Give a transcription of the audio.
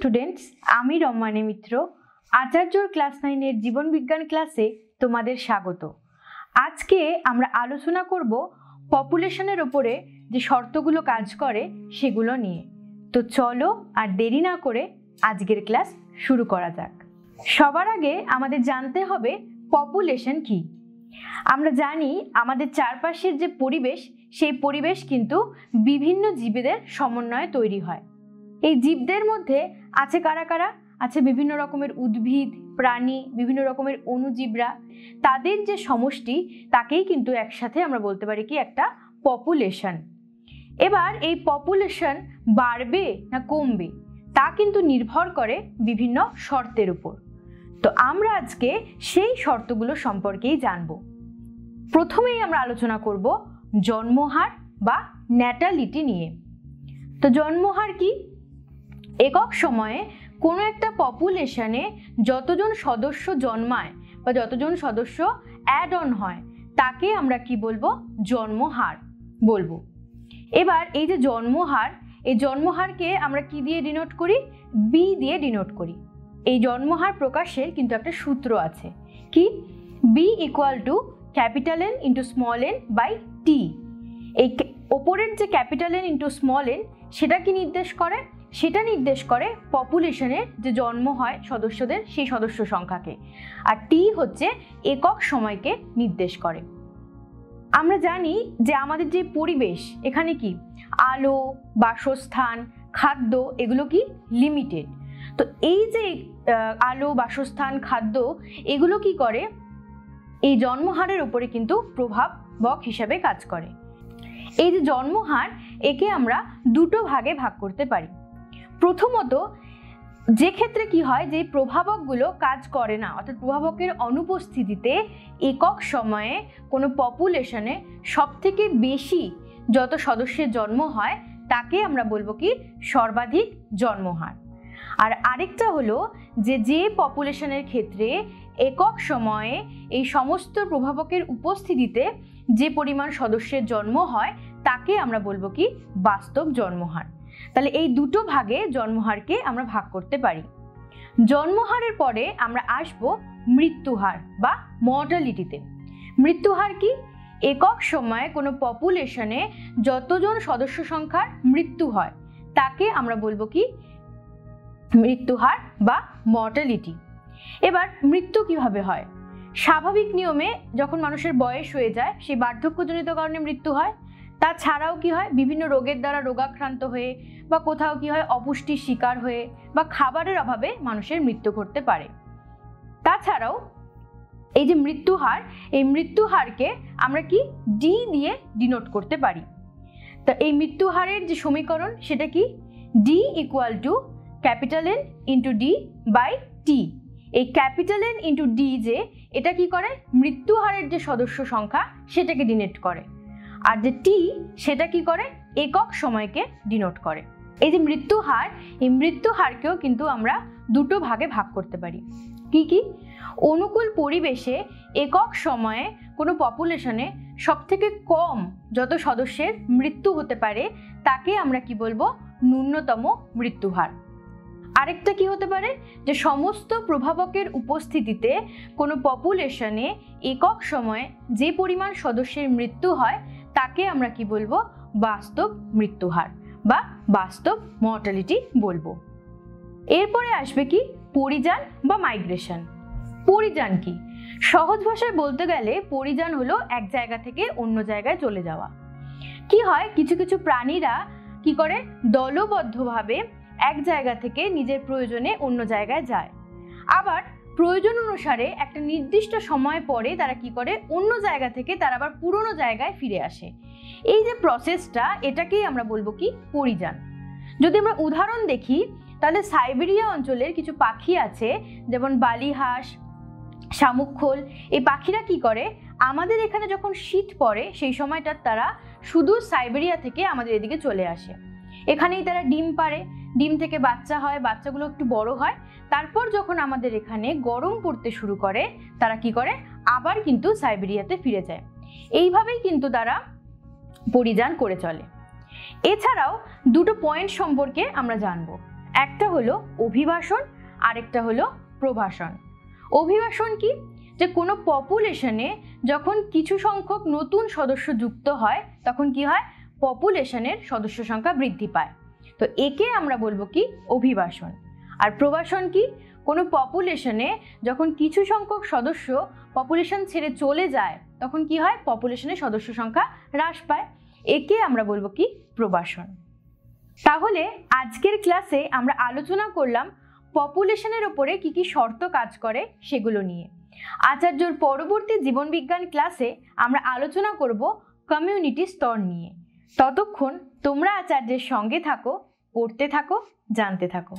Students, আমি রম্মানী মিত্র আচার্যর class 9 এর জীবন বিজ্ঞান ক্লাসে তোমাদের স্বাগত। আজকে আমরা আলোচনা করব পপুলেশনের উপরে যে শর্তগুলো কাজ করে সেগুলো নিয়ে। তো চলো আর দেরি না করে আজকের ক্লাস শুরু করা যাক। সবার আগে আমাদের জানতে হবে পপুলেশন কি। আমরা জানি আমাদের চারপাশের যে পরিবেশ, সেই পরিবেশ কিন্তু বিভিন্ন জীবদের সমন্বয়ে তৈরি হয়। এই জীবদের মধ্যে আছে কারা কারা? আছে বিভিন্ন রকমের উদ্ভিদ, প্রাণী, বিভিন্ন রকমের অণুজীবরা। তাদের যে সমষ্টি তাকেই কিন্তু একসাথে আমরা বলতে পারি কি একটা পপুলেশন। এবার এই পপুলেশন বাড়বে না কমবে তা কিন্তু নির্ভর করে বিভিন্ন শর্তের উপর। তো আমরা আজকে সেই শর্তগুলো সম্পর্কেই জানব। প্রথমেই আমরা আলোচনা করব জন্মহার বা ন্যাটালিটি নিয়ে। তো জন্মহার কি? একক সময়ে কোনো একটা পপুলেশনে যতজন সদস্য জন্মায় বা যতজন সদস্য অ্যাড অন হয় তাকে আমরা কি বলবো? জন্মহার বলবো। এবার এই যে জন্মহার, এই জন্মহারকে আমরা কি দিয়ে ডিনোট করি? বি দিয়ে ডিনোট করি। এই জন্মহার প্রকাশের কিন্তু একটা সূত্র আছে, কি? B equal to capital N into small N by T. এই ওপরের যে capital N into small N সেটা কি নির্দেশ করে? সেটা নির্দেশ করে পপুলেশনের যে জন্ম হয় সদস্যদের সেই সদস্য সংখ্যাকে, আর টি হচ্ছে একক সময়কে নির্দেশ করে। আমরা জানি যে আমাদের যে পরিবেশ, এখানে কি আলো, বাসস্থান, খাদ্য এগুলো কি লিমিটেড। তো এই যে আলো, বাসস্থান, খাদ্য এগুলো কি করে? এই জন্মহারের উপরে কিন্তু প্রভাবক হিসাবে কাজ করে। এই যে জন্মহার, একে আমরা দুটো ভাগে ভাগ করতে পারি। প্রথমত, যে ক্ষেত্রে কি হয়, যে প্রভাবকগুলো কাজ করে না, অর্থাৎ প্রভাবকের অনুপস্থিতিতে একক সময়ে কোনো পপুলেশনে সবথেকে বেশি যত সদস্যের জন্ম হয় তাকে আমরা বলবো কি সর্বাধিক জন্মহার। আর আরেকটা হলো যে পপুলেশনের ক্ষেত্রে একক সময়ে এই সমস্ত প্রভাবকের উপস্থিতিতে যে পরিমাণ সদস্যের জন্ম হয় তাকে আমরা বলবো কি বাস্তব জন্মহার। তাহলে এই দুটো ভাগে জন্মহারকে আমরা ভাগ করতে পারি। জন্মহারের পরে আমরা আসবো মৃত্যুহার বা মর্টালিটিতে। মৃত্যুহার কি? একক সময়ে কোনো পপুলেশনে যতজন সদস্য সংখ্যার মৃত্যু হয় তাকে আমরা বলবো কি মৃত্যুহার বা মর্টালিটি। এবার মৃত্যু কিভাবে হয়? স্বাভাবিক নিয়মে যখন মানুষের বয়স হয়ে যায় সেই বার্ধক্যজনিত কারণে মৃত্যু হয়। তাছাড়াও কি হয়, বিভিন্ন রোগের দ্বারা রোগাক্রান্ত হয়ে বা কোথাও কি হয় অপুষ্টির শিকার হয়ে বা খাবারের অভাবে মানুষের মৃত্যু ঘটতে পারে। তাছাড়াও এই যে মৃত্যুহার, এই মৃত্যুহারকে আমরা কি ডি দিয়ে ডিনোট করতে পারি। তা এই মৃত্যুহারের যে সমীকরণ সেটা কি? D equal to capital N into D by T. এই ক্যাপিটাল এন ইন্টু ডি যে এটা কি করে? মৃত্যুহারের যে সদস্য সংখ্যা সেটাকে ডিনোট করে, আর যে টি সেটা কি করে? একক সময়কে ডিনোট করে। এই যে মৃত্যুহার, এই মৃত্যুহারকেও কিন্তু আমরা দুটো ভাগে ভাগ করতে পারি। কি কি? অনুকূল পরিবেশে একক সময়ে কোনো পপুলেশনে সবথেকে কম যত সদস্যের মৃত্যু হতে পারে তাকে আমরা কি বলবো? ন্যূনতম মৃত্যুহার। আরেকটা কি হতে পারে? যে সমস্ত প্রভাবকের উপস্থিতিতে কোনো পপুলেশনে একক সময়ে যে পরিমাণ সদস্যের মৃত্যু হয় তাকে আমরা কি বলবো? বাস্তব মৃত্যুহার বা বাস্তব মর্টালিটি বলবো। এরপরে আসবে কি পরিযান বা মাইগ্রেশন। পরিযান কি? সহজ ভাষায় বলতে গেলে পরিযান হলো এক জায়গা থেকে অন্য জায়গায় চলে যাওয়া। কি হয়, কিছু কিছু প্রাণীরা কি করে? দলবদ্ধভাবে এক জায়গা থেকে নিজের প্রয়োজনে অন্য জায়গায় যায়, আবার প্রয়োজন অনুসারে একটা নির্দিষ্ট সময় পরে তারা কি করে? অন্য জায়গা থেকে তারা আবার পুরনো জায়গায় ফিরে আসে। এই যে প্রসেসটা, এটাকেই আমরা বলবো কি পরিযান। যদি আমরা উদাহরণ দেখি তাহলে সাইবেরিয়া অঞ্চলের কিছু পাখি আছে, যেমন বালিহাঁস, শামুকখোল। এই পাখিরা কি করে? আমাদের এখানে যখন শীত পড়ে সেই সময়টা তারা শুধু সাইবেরিয়া থেকে আমাদের এদিকে চলে আসে। এখানেই তারা ডিম পাড়ে, ডিম থেকে বাচ্চা হয়, বাচ্চাগুলো একটু বড় হয়, তারপর যখন আমাদের এখানে গরম পড়তে শুরু করে তারা কি করে? আবার কিন্তু সাইবেরিয়াতে ফিরে যায়। এইভাবেই কিন্তু তারা পরিযান করে চলে। এছাড়াও দুটো পয়েন্ট সম্পর্কে আমরা জানবো। একটা হলো অভিবাসন, আরেকটা হলো প্রবাসন। অভিবাসন কি? যে কোনো পপুলেশনে যখন কিছু সংখ্যক নতুন সদস্য যুক্ত হয় তখন কি হয়, পপুলেশনের সদস্য সংখ্যা বৃদ্ধি পায়, তো একে আমরা বলবো কি অভিবাসন। আর প্রবাসন কি? কোনো পপুলেশনে যখন কিছু সংখ্যক সদস্য পপুলেশন ছেড়ে চলে যায় তখন কি হয়, পপুলেশনের সদস্য সংখ্যা হ্রাস পায়, একে আমরা বলবো কি প্রবাসন। তাহলে আজকের ক্লাসে আমরা আলোচনা করলাম পপুলেশনের উপরে কি কি শর্ত কাজ করে সেগুলো নিয়ে। আচার্যর পরবর্তী জীবনবিজ্ঞান ক্লাসে আমরা আলোচনা করব কমিউনিটি স্তর নিয়ে। ততক্ষণ তোমরা আচার্যের সঙ্গে থাকো, পড়তে থাকো, জানতে থাকো।